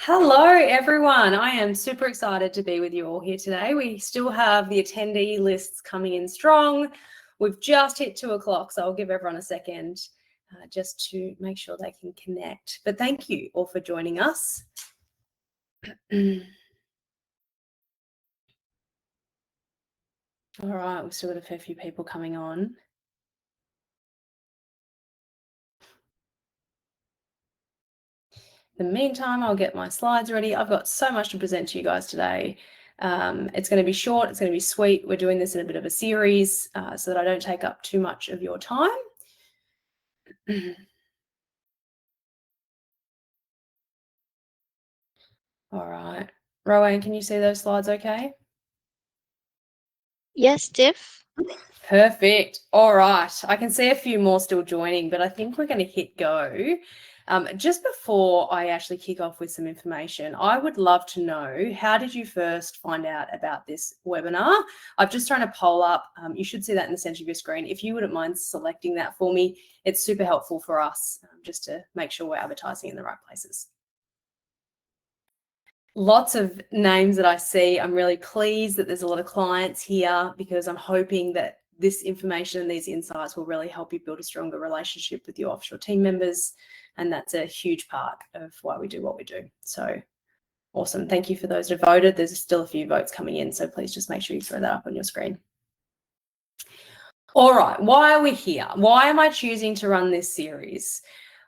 Hello, everyone. I am super excited to be with you all here today. We still have the attendee lists coming in strong. We've just hit 2 o'clock, so I'll give everyone a second just to make sure they can connect. But thank you all for joining us. All right, we've still got a fair few people coming on. In the meantime, I'll get my slides ready. I've got so much to present to you guys today. It's going to be short, it's going to be sweet. We're doing this in a bit of a series so that I don't take up too much of your time. All right. Rowan, can you see those slides okay? Yes, Tiff. Perfect. All right. I can see a few more still joining, but I think we're going to hit go. Just before I actually kick off with some information, I would love to know, how did you first find out about this webinar? I've just thrown a poll up. You should see that in the center of your screen. If you wouldn't mind selecting that for me, it's super helpful for us just to make sure we're advertising in the right places. Lots of names that I see. I'm really pleased that there's a lot of clients here because I'm hoping that this information and these insights will really help you build a stronger relationship with your offshore team members. And that's a huge part of why we do what we do. So awesome. Thank you for those that voted. There's still a few votes coming in, so please just make sure you throw that up on your screen. All right, why are we here? Why am I choosing to run this series?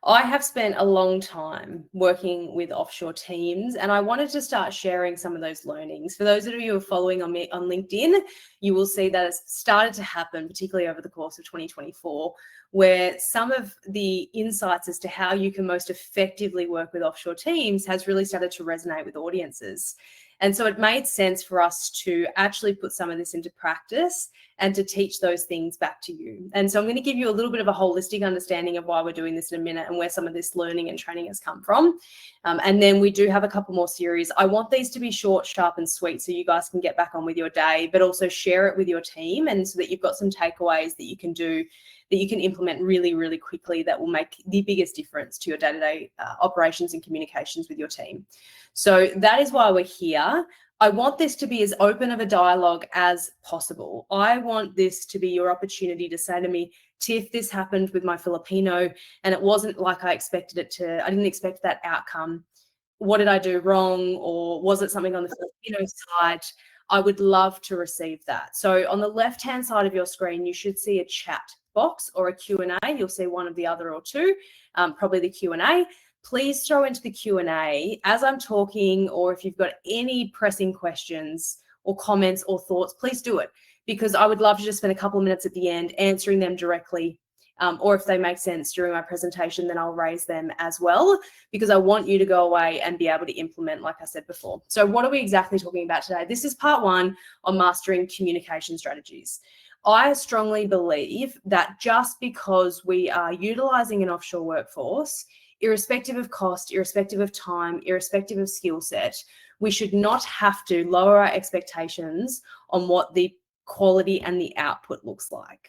I have spent a long time working with offshore teams, and I wanted to start sharing some of those learnings. For those of you who are following on me on LinkedIn, you will see that it's started to happen, particularly over the course of 2024, where some of the insights as to how you can most effectively work with offshore teams has really started to resonate with audiences. And so it made sense for us to actually put some of this into practice and to teach those things back to you. And so I'm going to give you a little bit of a holistic understanding of why we're doing this in a minute and where some of this learning and training has come from. And then we do have a couple more series. I want these to be short, sharp, and sweet so you guys can get back on with your day, but also share it with your team, and so that you've got some takeaways that you can do, that you can implement really, really quickly, that will make the biggest difference to your day-to-day operations and communications with your team. So that is why we're here. I want this to be as open of a dialogue as possible. I want this to be your opportunity to say to me, Tiff, this happened with my Filipino and it wasn't like I expected it to. I didn't expect that outcome. What did I do wrong? Or was it something on the Filipino side? I would love to receive that. So on the left-hand side of your screen, you should see a chat box or a Q&A. You'll see one of the other or two, probably the Q&A. Please throw into the Q&A as I'm talking, or if you've got any pressing questions or comments or thoughts, please do it, because I would love to just spend a couple of minutes at the end answering them directly, or if they make sense during my presentation, then I'll raise them as well, because I want you to go away and be able to implement, like I said before. So what are we exactly talking about today? This is part one on mastering communication strategies. I strongly believe that just because we are utilizing an offshore workforce, irrespective of cost, irrespective of time, irrespective of skill set, we should not have to lower our expectations on what the quality and the output looks like.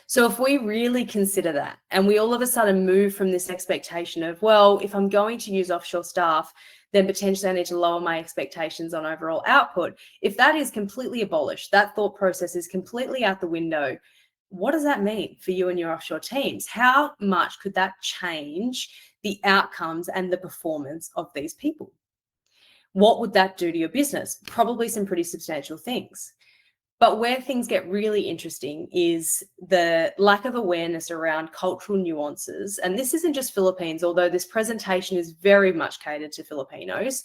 So if we really consider that, and we all of a sudden move from this expectation of, well, if I'm going to use offshore staff, then potentially I need to lower my expectations on overall output. If that is completely abolished, that thought process is completely out the window, what does that mean for you and your offshore teams? How much could that change the outcomes and the performance of these people? What would that do to your business? Probably some pretty substantial things. But where things get really interesting is the lack of awareness around cultural nuances. And this isn't just Philippines, although this presentation is very much catered to Filipinos.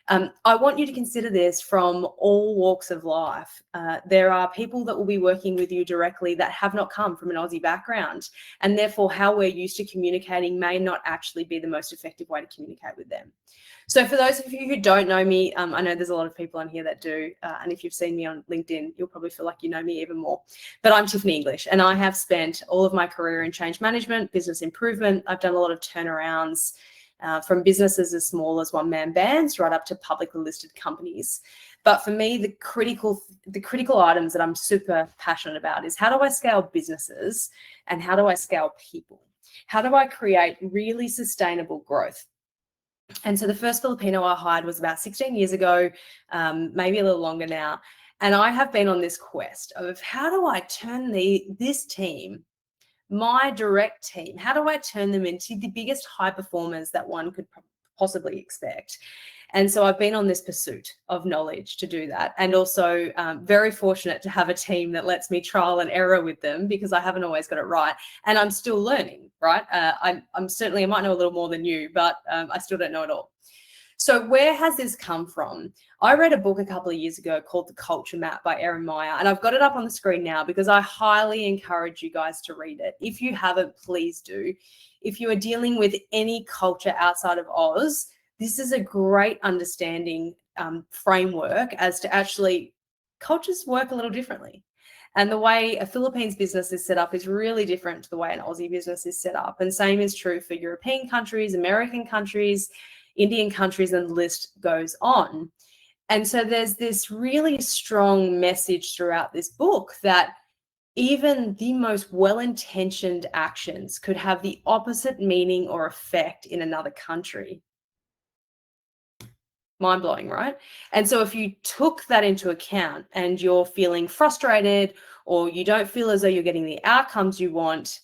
I want you to consider this from all walks of life. There are people that will be working with you directly that have not come from an Aussie background, and therefore how we're used to communicating may not actually be the most effective way to communicate with them. So for those of you who don't know me, I know there's a lot of people on here that do, and if you've seen me on LinkedIn, you'll probably feel like you know me even more. But I'm Tiffany English, and I have spent all of my career in change management, business improvement. I've done a lot of turnarounds, from businesses as small as one-man bands right up to publicly listed companies. But for me, the critical items that I'm super passionate about is, how do I scale businesses and how do I scale people? How do I create really sustainable growth? And so the first Filipino I hired was about 16 years ago, maybe a little longer now. And I have been on this quest of how do I turn this team, my direct team, how do I turn them into the biggest high performers that one could possibly expect? And so I've been on this pursuit of knowledge to do that. And also very fortunate to have a team that lets me trial and error with them, because I haven't always got it right. And I'm still learning, right? I'm certainly, I might know a little more than you, but I still don't know it all. So where has this come from? I read a book a couple of years ago called The Culture Map by Erin Meyer, and I've got it up on the screen now because I highly encourage you guys to read it. If you haven't, please do. If you are dealing with any culture outside of Oz, this is a great understanding framework as to actually cultures work a little differently. And the way a Philippines business is set up is really different to the way an Aussie business is set up. And same is true for European countries, American countries, Indian countries, and the list goes on. And so there's this really strong message throughout this book that even the most well-intentioned actions could have the opposite meaning or effect in another country. Mind-blowing, right? And so if you took that into account and you're feeling frustrated or you don't feel as though you're getting the outcomes you want,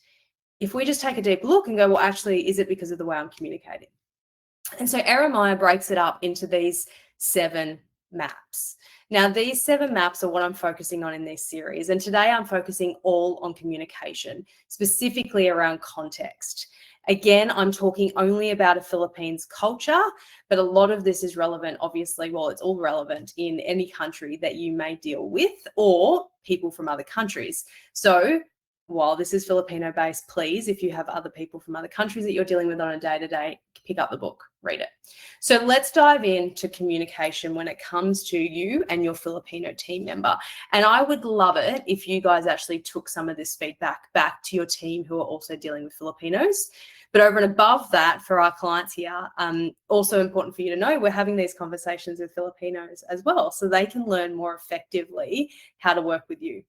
if we just take a deep look and go, well, actually, is it because of the way I'm communicating? And so Erin Meyer breaks it up into these 7 maps. Now, these 7 maps are what I'm focusing on in this series. And today I'm focusing all on communication, specifically around context. Again, I'm talking only about a Philippines culture, but a lot of this is relevant, obviously, well, it's all relevant in any country that you may deal with or people from other countries. So while this is Filipino based, please, if you have other people from other countries that you're dealing with on a day-to-day, pick up the book, read it. So let's dive into communication when it comes to you and your Filipino team member. And I would love it if you guys actually took some of this feedback back to your team who are also dealing with Filipinos. But over and above that, for our clients here, also important for you to know, we're having these conversations with Filipinos as well, so they can learn more effectively how to work with you.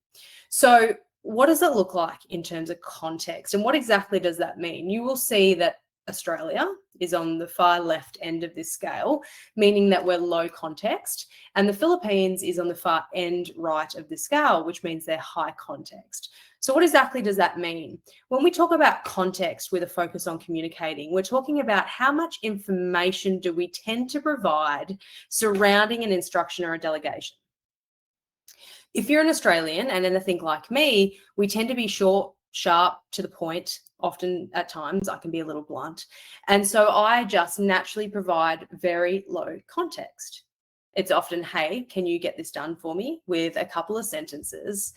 So what does it look like in terms of context, and what exactly does that mean? You will see that Australia is on the far left end of this scale, meaning that we're low context, and the Philippines is on the far end right of the scale, which means they're high context. So what exactly does that mean? When we talk about context with a focus on communicating, we're talking about how much information do we tend to provide surrounding an instruction or a delegation. If you're an Australian and anything like me, we tend to be short, sharp, to the point. Often at times I can be a little blunt. And so I just naturally provide very low context. It's often, hey, can you get this done for me, with a couple of sentences?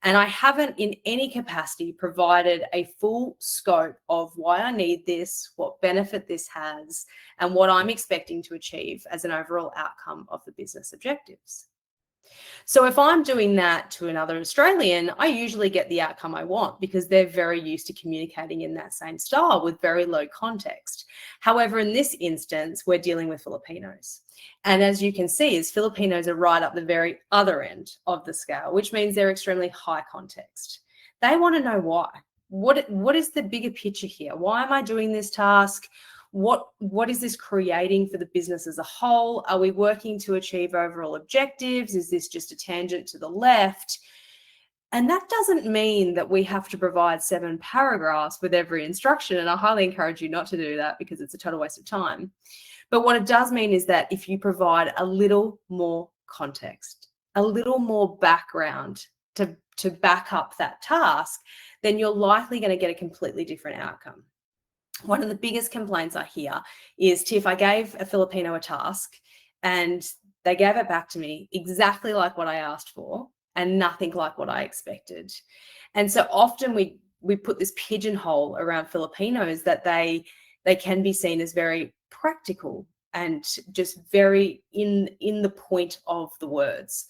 And I haven't in any capacity provided a full scope of why I need this, what benefit this has, and what I'm expecting to achieve as an overall outcome of the business objectives. So if I'm doing that to another Australian, I usually get the outcome I want because they're very used to communicating in that same style with very low context. However, in this instance, we're dealing with Filipinos. And as you can see, is Filipinos are right up the very other end of the scale, which means they're extremely high context. They want to know why. What is the bigger picture here? Why am I doing this task? What is this creating for the business as a whole? Are we working to achieve overall objectives? Is this just a tangent to the left? And that doesn't mean that we have to provide 7 paragraphs with every instruction. And I highly encourage you not to do that because it's a total waste of time. But what it does mean is that if you provide a little more context, a little more background to back up that task, then you're likely going to get a completely different outcome. One of the biggest complaints I hear is, Tiff, I gave a Filipino a task and they gave it back to me exactly like what I asked for and nothing like what I expected. And so often we put this pigeonhole around Filipinos that they can be seen as very practical and just very in the point of the words.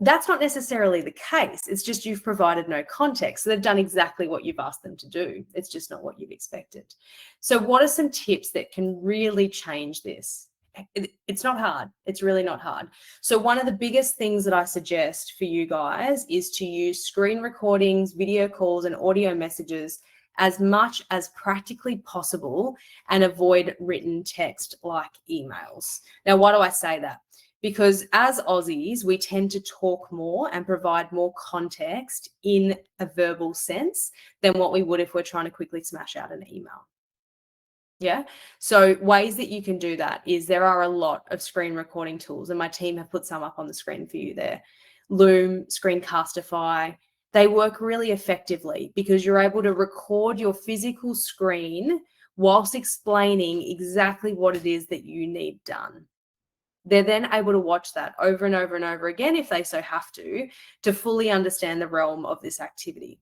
That's not necessarily the case. It's just you've provided no context. So they've done exactly what you've asked them to do. It's just not what you've expected. So what are some tips that can really change this? It's not hard. It's really not hard. So one of the biggest things that I suggest for you guys is to use screen recordings, video calls, and audio messages as much as practically possible and avoid written text like emails. Now, why do I say that? Because as Aussies, we tend to talk more and provide more context in a verbal sense than what we would if we're trying to quickly smash out an email. Yeah. So ways that you can do that is there are a lot of screen recording tools, and my team have put some up on the screen for you there. Loom, Screencastify, they work really effectively because you're able to record your physical screen whilst explaining exactly what it is that you need done. They're then able to watch that over and over and over again, if they so have to fully understand the realm of this activity.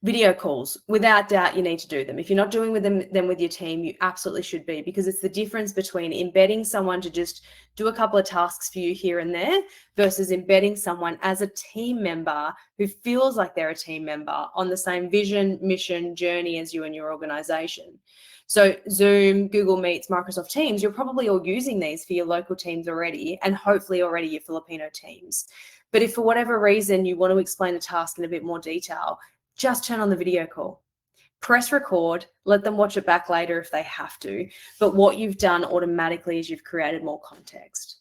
Video calls, without doubt, you need to do them. If you're not doing them with your team, you absolutely should be, because it's the difference between embedding someone to just do a couple of tasks for you here and there versus embedding someone as a team member who feels like they're a team member on the same vision, mission, journey as you and your organization. So Zoom, Google Meets, Microsoft Teams, you're probably all using these for your local teams already, and hopefully already your Filipino teams. But if for whatever reason you want to explain a task in a bit more detail, just turn on the video call, press record, let them watch it back later if they have to. But what you've done automatically is you've created more context.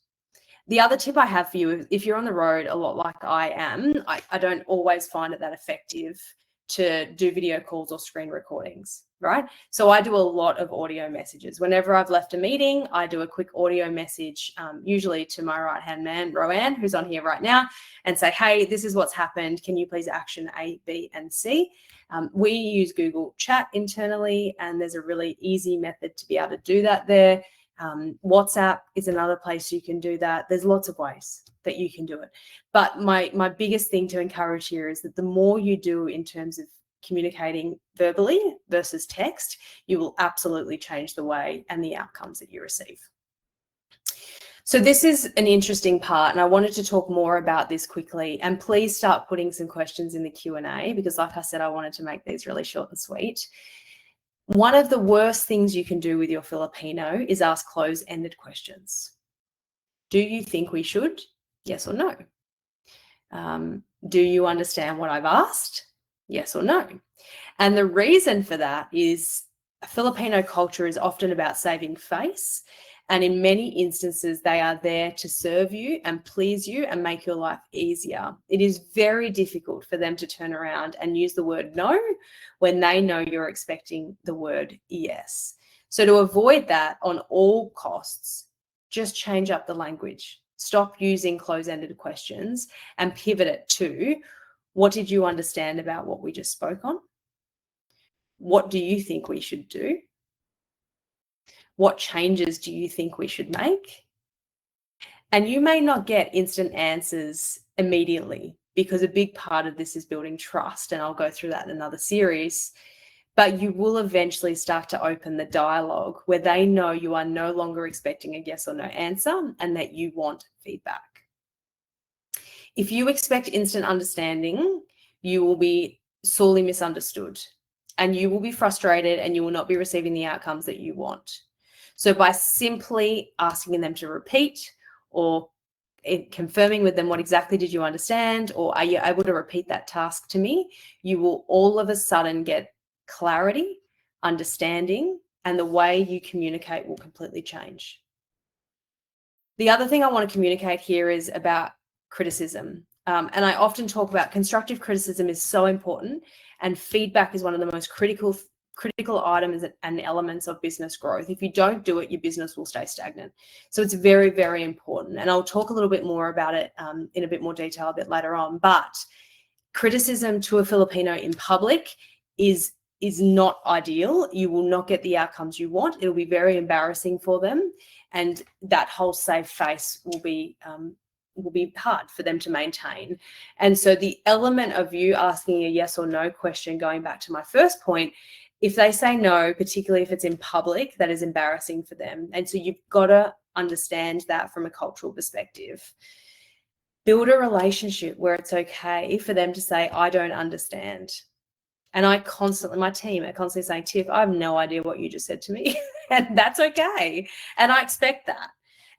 The other tip I have for you is if you're on the road a lot like I am, I don't always find it that effective to do video calls or screen recordings, right? So I do a lot of audio messages. Whenever I've left a meeting, I do a quick audio message, usually to my right-hand man, Roanne, who's on here right now, and say, hey, this is what's happened. Can you please action A, B, and C? We use Google Chat internally, and there's a really easy method to be able to do that there. WhatsApp is another place you can do that. There's lots of ways that you can do it. But my biggest thing to encourage here is that the more you do in terms of communicating verbally versus text, you will absolutely change the way and the outcomes that you receive. So this is an interesting part, and I wanted to talk more about this quickly. And please start putting some questions in the Q&A, because like I said, I wanted to make these really short and sweet. One of the worst things you can do with your Filipino is ask close-ended questions. Do you think we should? Yes or no? Do you understand what I've asked? Yes or no? And the reason for that is Filipino culture is often about saving face. And in many instances, they are there to serve you and please you and make your life easier. It is very difficult for them to turn around and use the word no when they know you're expecting the word yes. So to avoid that on all costs, just change up the language. Stop using close-ended questions and pivot it to, what did you understand about what we just spoke on? What do you think we should do? What changes do you think we should make? And you may not get instant answers immediately, because a big part of this is building trust, and I'll go through that in another series. But you will eventually start to open the dialogue where they know you are no longer expecting a yes or no answer and that you want feedback. If you expect instant understanding, you will be sorely misunderstood, and you will be frustrated, and you will not be receiving the outcomes that you want. So by simply asking them to repeat, or confirming with them what exactly did you understand, or are you able to repeat that task to me, you will all of a sudden get clarity, understanding, and the way you communicate will completely change. The other thing I want to communicate here is about criticism. And I often talk about constructive criticism is so important, and feedback is one of the most critical items and elements of business growth. If you don't do it, your business will stay stagnant. So it's very, very important. And I'll talk a little bit more about it in a bit more detail a bit later on. But criticism to a Filipino in public is not ideal. You will not get the outcomes you want. It'll be very embarrassing for them. And that whole safe face will be hard for them to maintain. And so the element of you asking a yes or no question, going back to my first point, if they say no, particularly if it's in public, that is embarrassing for them. And so you've got to understand that from a cultural perspective. Build a relationship where it's okay for them to say, I don't understand. And my team are constantly saying, Tiff, I have no idea what you just said to me. And that's okay. And I expect that.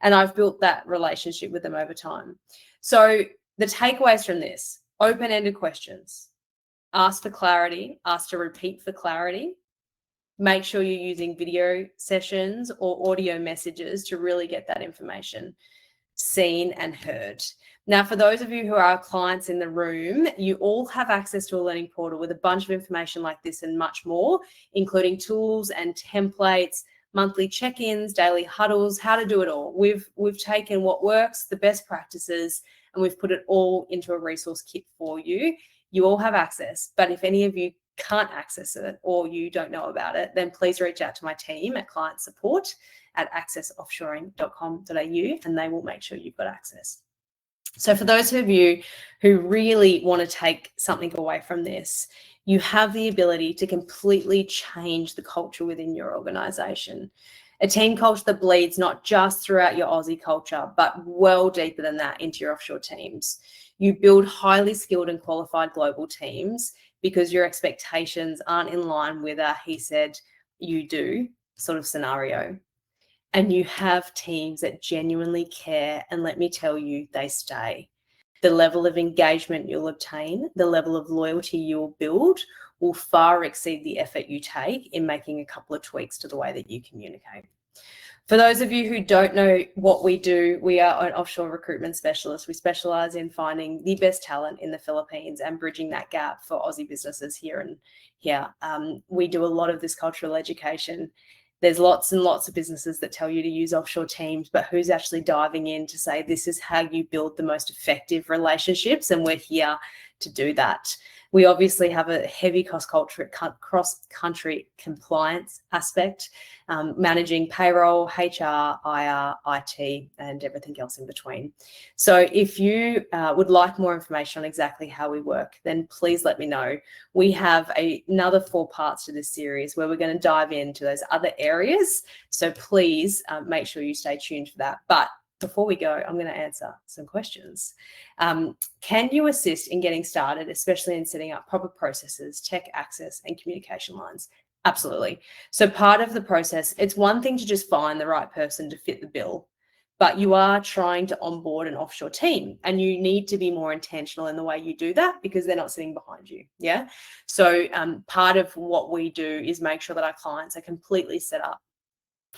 And I've built that relationship with them over time. So the takeaways from this: open-ended questions. ask for clarity, ask to repeat for clarity. Make sure you're using video sessions or audio messages to really get that information seen and heard. Now, for those of you who are clients in the room, you all have access to a learning portal with a bunch of information like this and much more, including tools and templates, monthly check-ins, daily huddles, how to do it all. We've taken what works, the best practices, and we've put it all into a resource kit for you. You all have access, but if any of you can't access it or you don't know about it, then please reach out to my team at client support at accessoffshoring.com.au and they will make sure you've got access. So for those of you who really want to take something away from this, you have the ability to completely change the culture within your organization. A team culture that bleeds not just throughout your Aussie culture, but well deeper than that into your offshore teams. You build highly skilled and qualified global teams because your expectations aren't in line with a he said, you do sort of scenario. And you have teams that genuinely care, and let me tell you, they stay. The level of engagement you'll obtain, the level of loyalty you'll build will far exceed the effort you take in making a couple of tweaks to the way that you communicate. For those of you who don't know what we do, we are an offshore recruitment specialist. We specialize in finding the best talent in the Philippines and bridging that gap for Aussie businesses here and here. We do a lot of this cultural education. There's lots and lots of businesses that tell you to use offshore teams, but who's actually diving in to say this is how you build the most effective relationships, and we're here to do that. We obviously have a heavy cross-country compliance aspect, managing payroll, HR, IR, IT, and everything else in between. So if you would like more information on exactly how we work, then please let me know. We have another 4 parts to this series where we're going to dive into those other areas. So please make sure you stay tuned for that. But before we go, I'm going to answer some questions. Can you assist in getting started, especially in setting up proper processes, tech access, and communication lines? Absolutely. So part of the process, it's one thing to just find the right person to fit the bill, but you are trying to onboard an offshore team and you need to be more intentional in the way you do that because they're not sitting behind you. Yeah. So part of what we do is make sure that our clients are completely set up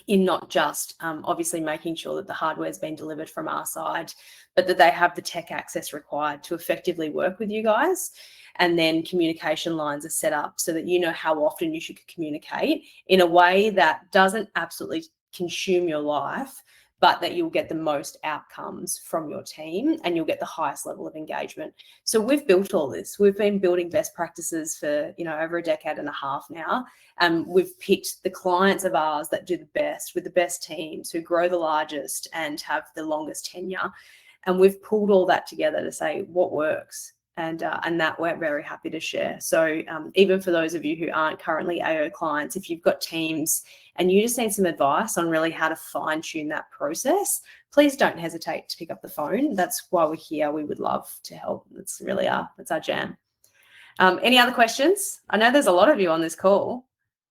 in not just obviously making sure that the hardware has been delivered from our side, but that they have the tech access required to effectively work with you guys. And then communication lines are set up so that you know how often you should communicate in a way that doesn't absolutely consume your life, but that you'll get the most outcomes from your team and you'll get the highest level of engagement. So we've built all this. We've been building best practices for, over a decade and a half now. We've picked the clients of ours that do the best with the best teams, who grow the largest and have the longest tenure. And we've pulled all that together to say what works. And that we're very happy to share. So even for those of you who aren't currently AO clients, if you've got teams and you just need some advice on really how to fine tune that process, please don't hesitate to pick up the phone. That's why we're here. We would love to help. That's our jam. Any other questions? I know there's a lot of you on this call.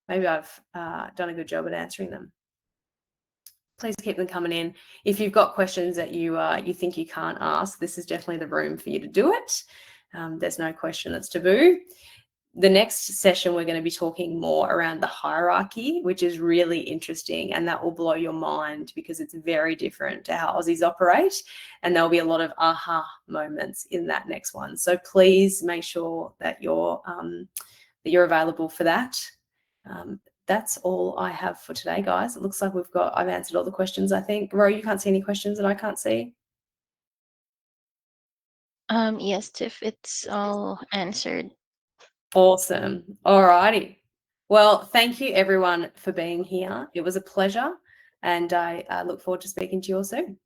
Maybe I've done a good job at answering them. Please keep them coming in. If you've got questions that you think you can't ask, this is definitely the room for you to do it. There's no question that's taboo. The next session, we're going to be talking more around the hierarchy, which is really interesting, and that will blow your mind because it's very different to how Aussies operate, and there'll be a lot of aha moments in that next one. So please make sure that you're available for that. That's all I have for today, guys. It looks like I've answered all the questions, I think. Ro, you can't see any questions that I can't see? Yes, Tiff, it's all answered. Awesome. All righty. Well, thank you everyone for being here. It was a pleasure, and I look forward to speaking to you all soon.